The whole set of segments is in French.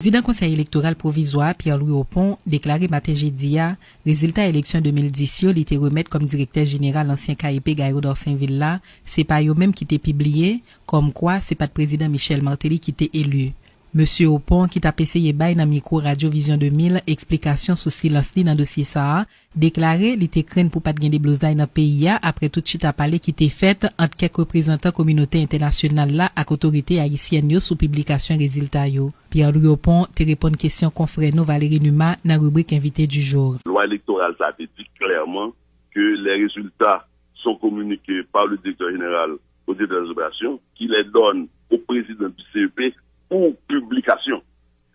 Président Conseil électoral provisoire Pierre-Louis Opon déclaré matin jeudi résultat élection 2010 il était remettre comme directeur général ancien KIP Gaïro d'Orsainville là, c'est pas eux même qui t'est publié comme quoi c'est pas le président Michel Martelly qui t'est élu. Monsieur Opon qui t'a essayé bail dans micro Radio Vision 2000 explication sur silence li dans dossier ça déclaré il était craint pour pas de gain des blousailles dans pays après tout chita parler qui était fait entre quelques représentants communauté internationale là avec autorité haïtienne yo sous publication résultat yo. Pierre-Louis Opon te répond question confrère nous Valérie Numa dans rubrique invité du jour. Loi électorale ça dit clairement que les résultats sont communiqués par le directeur général au directeur des opérations qui les donne au président du CEP pour publication.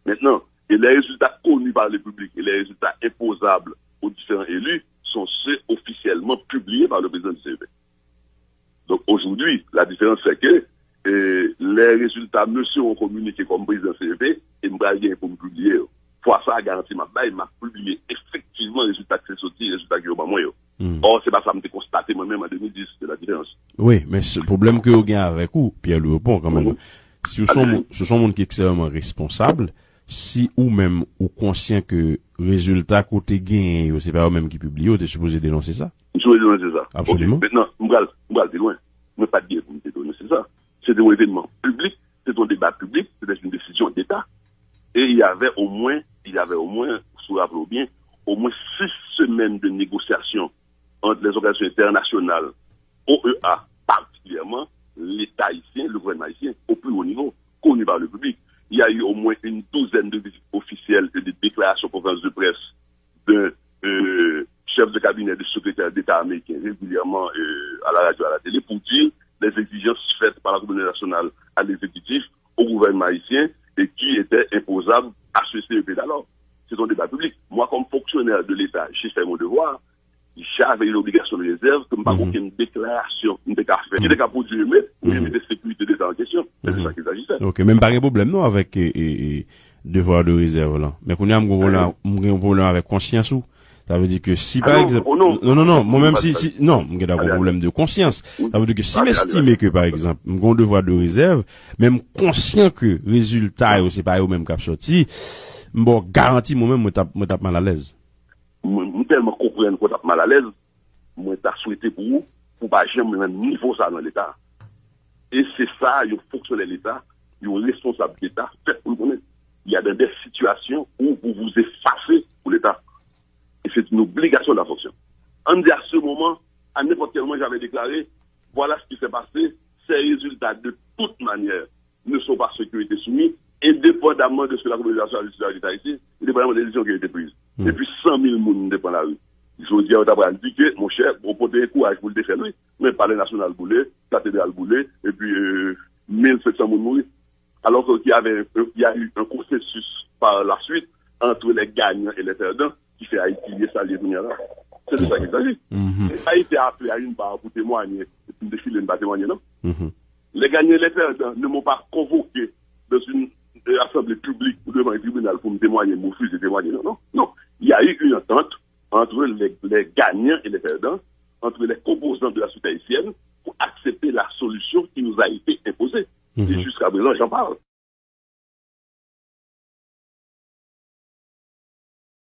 Maintenant, et les résultats connus par le public et les résultats imposables aux différents élus sont ceux officiellement publiés par le président du CEP. Donc aujourd'hui, la différence c'est que les résultats me seront communiqués comme président du CEP et me pour me publier. Pour ça, garantie m'a publié effectivement les résultats qui sont sortis, les résultats qui ont pas moi. Or, c'est pas ça que j'ai constaté moi-même en 2010, c'est la différence. Oui, mais ce problème que vous avez avec vous, Pierre-Louis Opon, quand même. Si ce sont monde qui est extrêmement responsable, si ou même ou conscient que résultat côté gain, c'est pas eux même qui publient, vous êtes supposé dénoncer ça? Je suis dénoncer ça. Absolument. Okay. Maintenant, m'gal de loin. Mais pas dire pour me dénoncer, c'est ça. C'est un événement public, c'est un débat public, c'est une décision d'État. Et il y avait au moins, sous la bien, au moins 6 semaines de négociations entre les organisations internationales, OEA particulièrement, l'État haïtien, le gouvernement haïtien, au plus haut niveau, connu par le public. Il y a eu au moins une douzaine de visites officielles et de déclarations conférences de presse d'un chef de cabinet du secrétaire d'État américain régulièrement à la radio, à la télé, pour dire les exigences faites par la communauté nationale à l'exécutif, au gouvernement haïtien, et qui étaient imposables à ce CEP d'alors. C'est un débat public. Moi, comme fonctionnaire de l'État, j'ai fait mon devoir. J'avais une obligation de réserve, que pas aucune déclaration, une déclaration, qui était qu'à produire, mais de sécurité d'État en question. C'est ça qu'il s'agissait. Ok, même pas de problème, non, avec, devoir de réserve, là. Mais qu'on a un problème avec conscience ou? Ça veut dire que si, par exemple, non, moi-même si, non, j'ai un problème de conscience. Ça veut dire que si m'estime que, par exemple, mon devoir de réserve, même conscient que résultat, c'est pas au même cap sorti, bon, garantie moi-même, moi tape mal à l'aise. Moi tellement comprendre qu'on tape mal à l'aise, moi t'as souhaité pour pas jamais même niveau ça dans l'État. Et c'est ça, il faut que l'État, il y a une responsable d'État, fait pour le connaître. Il y a des situations où vous vous effacez pour l'État. Et c'est une obligation de la fonction. En dit à ce moment, à n'importe quel moment j'avais déclaré, voilà ce qui s'est passé, ces résultats de toute manière ne sont pas ceux qui ont été soumis, indépendamment de ce que la communauté nationale a ici, indépendamment des décisions qui ont été prises. Et puis 100 000 personnes dépendent la rue. Je dis à Otabran, dit que, mon cher, on peut donner courage pour le défendre, mais palais national boulé, cathédrale boulé, et puis 1700 personnes mourir. Alors qu'il y a eu un consensus par la suite entre les gagnants et les perdants qui fait Haïti ça les là. C'est de ça qu'il s'agit. Ça a été appelé à une barre pour témoigner, pour défiler une barre témoigner, non? Les gagnants et les perdants ne m'ont pas convoqué dans une assemblée publique ou devant un tribunal pour me témoigner, me refuser de témoigner, non. Il y a eu une entente entre les gagnants et les perdants, entre les composants de la société haïtienne, pour accepter la solution qui nous a été imposée. Et jusqu'à présent, j'en parle.